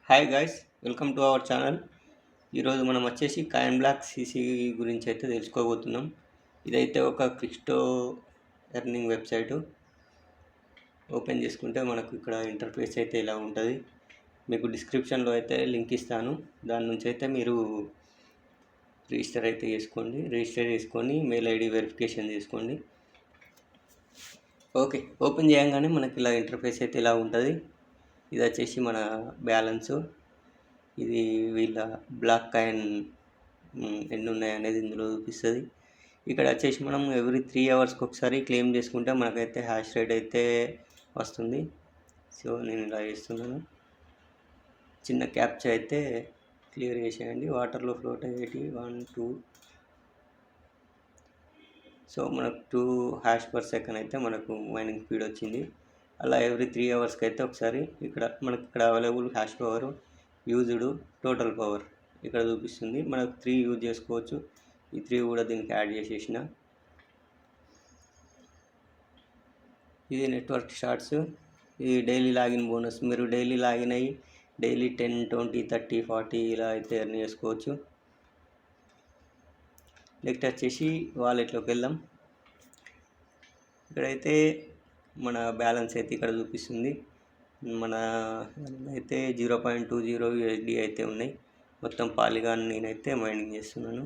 Hi guys, welcome to our channel. ఈరోజు మనం వచ్చేసి కాయిన్ బ్లాక్ సీసీ గురించి అయితే తెలుసుకోబోతున్నాం. ఇదైతే ఒక క్రిప్టో ఎర్నింగ్ వెబ్సైటు. ఓపెన్ చేసుకుంటే మనకు ఇక్కడ ఇంటర్ఫేస్ అయితే ఇలా ఉంటుంది. మీకు డిస్క్రిప్షన్లో అయితే లింక్ ఇస్తాను. దాని నుంచి అయితే మీరు రిజిస్టర్ చేసుకొని మెయిల్ ఐడి వెరిఫికేషన్ చేసుకోండి. ఓకే, ఓపెన్ చేయగానే మనకి ఇలా ఇంటర్ఫేస్ అయితే ఇలా ఉంటుంది. ఇది వచ్చేసి మన బ్యాలెన్సు. ఇది వీళ్ళ బ్లాక్ కాయిన్ ఎన్ని ఉన్నాయి అనేది ఇందులో చూపిస్తుంది. ఇక్కడ వచ్చేసి మనం ఎవ్రీ 3 అవర్స్కి ఒకసారి క్లెయిమ్ చేసుకుంటే మనకైతే హ్యాష్ రేట్ అయితే వస్తుంది. సో నేను ఇలా చేస్తున్నాను. చిన్న క్యాప్చా అయితే క్లియర్ చేసేయండి. వాటర్లో ఫ్లోట్ అయ్యేటి 1 2. సో మనకు 2 హ్యాష్ పర్ సెకండ్ అయితే మనకు మైనింగ్ స్పీడ్ వచ్చింది. అలా ఎవ్రీ 3 అవర్స్కి అయితే ఒకసారి మనకి ఇక్కడ available hash power, used, total power ఇక్కడ చూపిస్తుంది. మనకు 3 యూజ్ చేసుకోవచ్చు. ఈ 3 కూడా దీనికి యాడ్ చేసేసిన. ఇది నెట్వర్క్ షార్ట్స్. ఇది డైలీ లాగిన్ బోనస్. మీరు డైలీ లాగిన్ అయ్యి డైలీ 10 20 30 40 ఇలా అయితే ఎర్న్ చేసుకోవచ్చు. నెక్స్ట్ వచ్చేసి వాలెట్లోకి వెళ్దాం. ఇక్కడైతే మన బ్యాలెన్స్ అయితే ఇక్కడ చూపిస్తుంది. మన అయితే 0.20 USD అయితే ఉన్నాయి. మొత్తం పాలిగాన్ నేనైతే మైనింగ్ చేస్తున్నాను.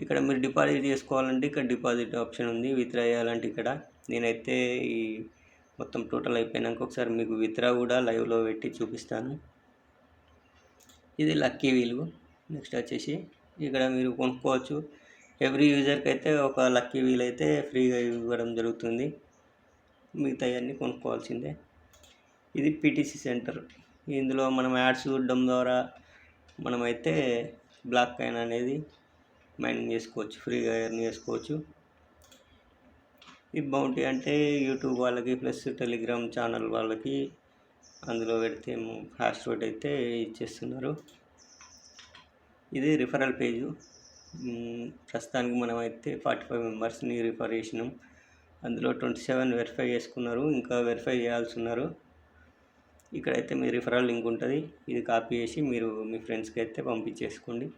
ఇక్కడ మీరు డిపాజిట్ చేసుకోవాలంటే ఇక్కడ డిపాజిట్ ఆప్షన్ ఉంది. విత్డ్రా చేయాలంటే ఇక్కడ. నేనైతే ఈ మొత్తం టోటల్ అయిపోయినాక ఒకసారి మీకు విత్డ్రా కూడా లైవ్లో పెట్టి చూపిస్తాను. ఇది లక్కీ వీలు. నెక్స్ట్ వచ్చేసి ఇక్కడ మీరు కొనుక్కోవచ్చు. ఎవ్రీ యూజర్కి అయితే ఒక లక్కీ వీల్ అయితే ఫ్రీగా ఇవ్వడం జరుగుతుంది. మిగతా అన్నీ కొనుక్కోవాల్సిందే. ఇది PTC సెంటర్. ఇందులో మనం యాడ్స్ చూడడం ద్వారా మనమైతే బ్లాక్ కాయిన్ అనేది మైనింగ్ చేసుకోవచ్చు, ఫ్రీగా ఎర్న్ చేసుకోవచ్చు. ఈ బౌంటీ అంటే యూట్యూబ్ వాళ్ళకి ప్లస్ టెలిగ్రామ్ ఛానల్ వాళ్ళకి అందులో పెడితే హ్యాష్ రేట్ అయితే ఇచ్చేస్తున్నారు. ఇది రిఫరల్ పేజు. ప్రస్తుతానికి మనమైతే 45 మెంబర్స్ని రిఫర్ చేసినాం. అందులో 27 వెరిఫై చేసుకున్నారు, ఇంకా వెరిఫై చేయాల్సి ఉన్నారు. ఇక్కడైతే మీ రిఫరల్ లింక్ ఉంటుంది. ఇది కాపీ చేసి మీరు మీ ఫ్రెండ్స్కి అయితే పంపించేసుకోండి.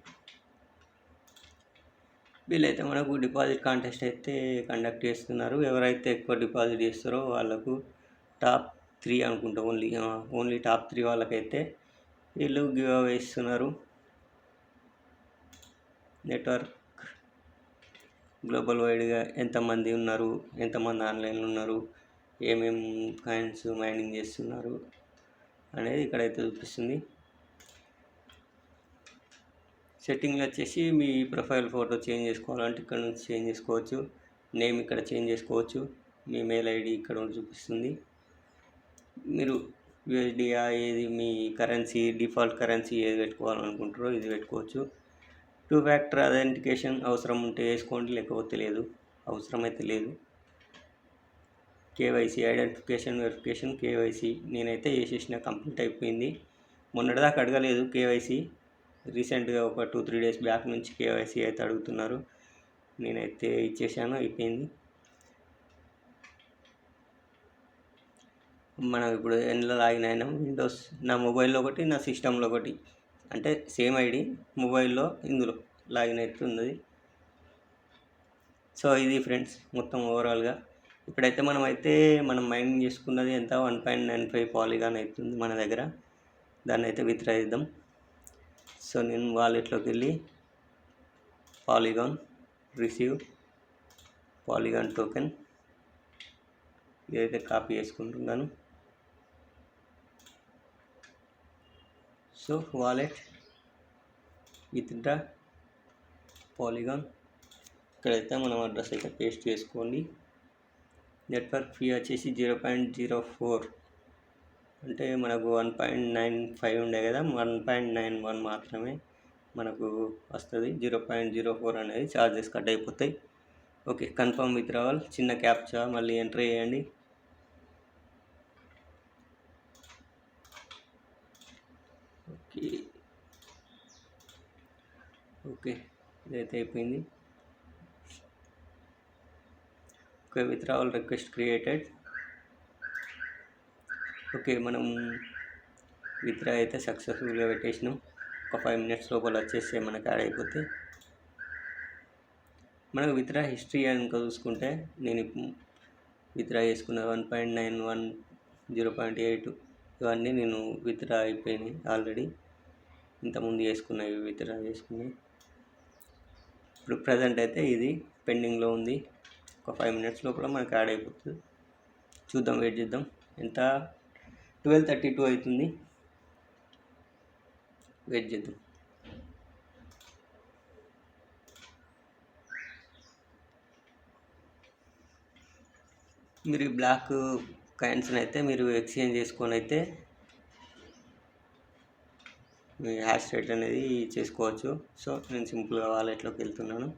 వీళ్ళైతే మనకు డిపాజిట్ కాంటెస్ట్ అయితే కండక్ట్ చేస్తున్నారు. ఎవరైతే ఎక్కువ డిపాజిట్ చేస్తారో వాళ్ళకు టాప్ 3 అనుకుంటా, ఓన్లీ టాప్ 3 వాళ్ళకైతే వీళ్ళు గివ్ అవే ఇస్తున్నారు. నెట్వర్క్ గ్లోబల్ వైడ్గా ఎంతమంది ఉన్నారు, ఎంతమంది ఆన్లైన్లో ఉన్నారు, ఏమేమి కాయిన్స్ మైనింగ్ చేస్తున్నారు అనేది ఇక్కడైతే చూపిస్తుంది. సెట్టింగ్లో వచ్చేసి మీ ప్రొఫైల్ ఫోటో చేంజ్ చేసుకోవాలంటే ఇక్కడ నుంచి చేంజ్ చేసుకోవచ్చు. నేమ్ ఇక్కడ చేంజ్ చేసుకోవచ్చు. మీ మెయిల్ ఐడి ఇక్కడ చూపిస్తుంది. మీరు USDA ఏది మీ కరెన్సీ, డిఫాల్ట్ కరెన్సీ ఏది పెట్టుకోవాలనుకుంటారో ఇది పెట్టుకోవచ్చు. 2 ఫ్యాక్టర్ ఐడెంటిఫికేషన్ అవసరం ఉంటే వేసుకోండి, లేకపోతే లేదు, అవసరమైతే లేదు. KYC ఐడెంటిఫికేషన్ వెరిఫికేషన్ KYC నేనైతే వేసేసిన, కంప్లీట్ అయిపోయింది. మొన్నటిదాకా అడగలేదు KYC. రీసెంట్గా ఒక 2-3 డేస్ బ్యాక్ నుంచి KYC అయితే అడుగుతున్నారు. నేనైతే ఇచ్చేసాను, అయిపోయింది. మనం ఇప్పుడు ఎందులో లాగిన్ అయినాం, విండోస్, నా మొబైల్లో ఒకటి, నా సిస్టంలో ఒకటి, అంటే సేమ్ ఐడి మొబైల్లో ఇందులో లాగిన్ అయితే ఉన్నది. సో ఇది ఫ్రెండ్స్ మొత్తం ఓవరాల్గా. ఇప్పుడైతే మనం మైనింగ్ చేసుకున్నది ఎంత 1.95 పాలిగాన్ అవుతుంది మన దగ్గర. దాన్ని అయితే విత్డ్రా చేద్దాం. సో నేను వాలెట్లోకి వెళ్ళి పాలిగాన్ రిసీవ్ పాలిగాన్ టోకెన్ ఇదైతే కాపీ చేసుకుంటున్నాను. So wallet withdraw polygon. ఇక్కడైతే మనం అడ్రస్ అయితే పేస్ట్ చేసుకోండి. నెట్వర్క్ ఫీ వచ్చేసి 0.04, అంటే మనకు 1.95 ఉండే కదా, 1.91 మాత్రమే మనకు వస్తుంది. 0.04 అనేది ఛార్జెస్ కట్ అయిపోతాయి. Okay, confirm withdrawal. చిన్న క్యాప్చా మళ్ళీ ఎంటర్ చేయండి. ఓకే ఇదైతే అయిపోయింది. Okay, withdrawal request created. Okay, మనం విత్డ్రా అయితే సక్సెస్ఫుల్గా పెట్టేసినాం. ఒక 5 మినిట్స్ లోపల వచ్చేస్తే మనకు యాడ్ అయిపోతే మనకు విత్డ్రా హిస్టరీ కనుక చూసుకుంటే నేను విత్డ్రా చేసుకున్న 1.91 0.8 ఇవన్నీ నేను విత్డ్రా అయిపోయినాయి ఆల్రెడీ. ఇంతకుముందు చేసుకున్నాయి విత్డ్రా చేసుకున్నాయి. ఇప్పుడు ప్రజెంట్ అయితే ఇది పెండింగ్లో ఉంది. ఒక 5 మినిట్స్ లోపల మనకు యాడ్ అయిపోతుంది. చూద్దాం, వెయిట్ చేద్దాం. ఎంత 12:32 అవుతుంది. వెయిట్ చేద్దాం. మీరు బ్లాక్ కాయిన్స్ని అయితే మీరు ఎక్స్చేంజ్ చేసుకొని అయితే మీ హ్యాష్ రేట్ అనేది చేసుకోవచ్చు. సో నేను సింపుల్గా వాలెట్లోకి వెళ్తున్నాను.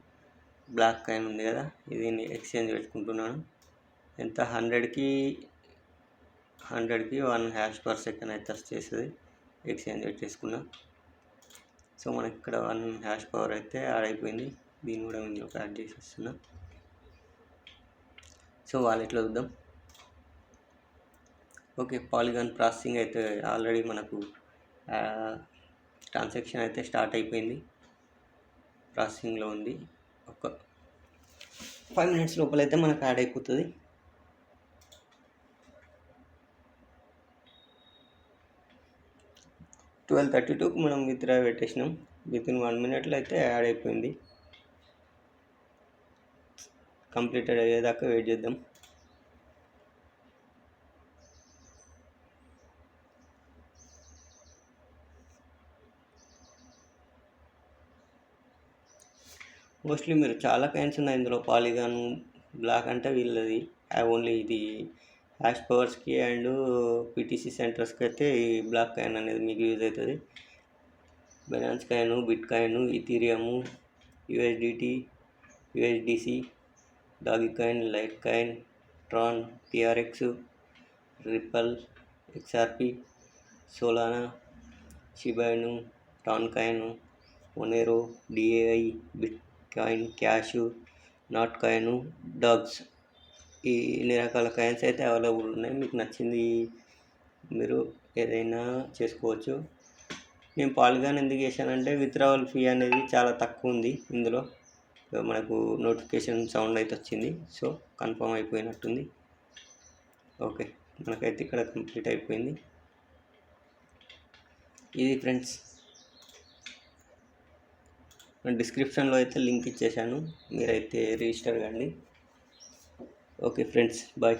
బ్లాక్ కాయిన్ ఉంది కదా, ఇది ఎక్స్చేంజ్ పెట్టుకుంటున్నాను. ఎంత 100కి 1 హ్యాష్ పర్ సెకండ్ అయితే వచ్చేస్తుంది. ఎక్స్చేంజ్ పెట్టేసుకున్నా. సో మనకి ఇక్కడ 1 హ్యాష్ పవర్ అయితే యాడ్ అయిపోయింది. దీన్ని కూడా ఇందులోకి యాడ్ చేసేస్తున్నా. సో వాలెట్లో చూద్దాం. ఓకే, పాలిగాన్ ప్రాసెసింగ్ అయితే ఆల్రెడీ మనకు ట్రాన్సాక్షన్ అయితే స్టార్ట్ అయిపోయింది. ప్రాసెసింగ్లో ఉంది. ఒక 5 మినిట్స్ లోపలైతే మనకు యాడ్ అయిపోతుంది. $12.32కి మనం విత్డ్రా పెట్టేసినాం. వితిన్ 1 మినిట్లో అయితే యాడ్ అయిపోయింది. కంప్లీటెడ్ అయ్యేదాకా వెయిట్ చేద్దాం. మోస్ట్లీ మీరు చాలా కాయిన్స్ ఉన్నాయి ఇందులో. పాలిగాన్ బ్లాక్ అంటే వీళ్ళది ఓన్లీ ఇది హ్యాష్ పవర్స్కి అండ్ పిటిసి సెంటర్స్కి అయితే ఈ బ్లాక్ కాయిన్ అనేది మీకు యూజ్ అవుతుంది. Binance coin, Bitcoin, Ethereum, USDT, USDC, Dogecoin, Litecoin, Tron, TRX, Ripple, XRP, Solana, Shiba Inu, Ton coin, Monero, DAI, Bitcoin, cash, Notcoin, Dogs. ఈ ఇన్ని రకాల coins అయితే available ఉన్నాయి. మీకు నచ్చింది మీరు ఏదైనా చేసుకోవచ్చు. నేను పాలిగాన్ ఎందుకు చేశానంటే విత్డ్రావల్ ఫీ అనేది చాలా తక్కువ ఉంది ఇందులో. మనకు నోటిఫికేషన్ సౌండ్ అయితే వచ్చింది. సో కన్ఫర్మ్ అయిపోయినట్టుంది. ఓకే, మనకైతే ఇక్కడ కంప్లీట్ అయిపోయింది. ఇది ఫ్రెండ్స్, డిస్క్రిప్షన్లో అయితే లింక్ ఇచ్చేసాను, మీరైతే రిజిస్టర్ కండి. Okay friends, bye.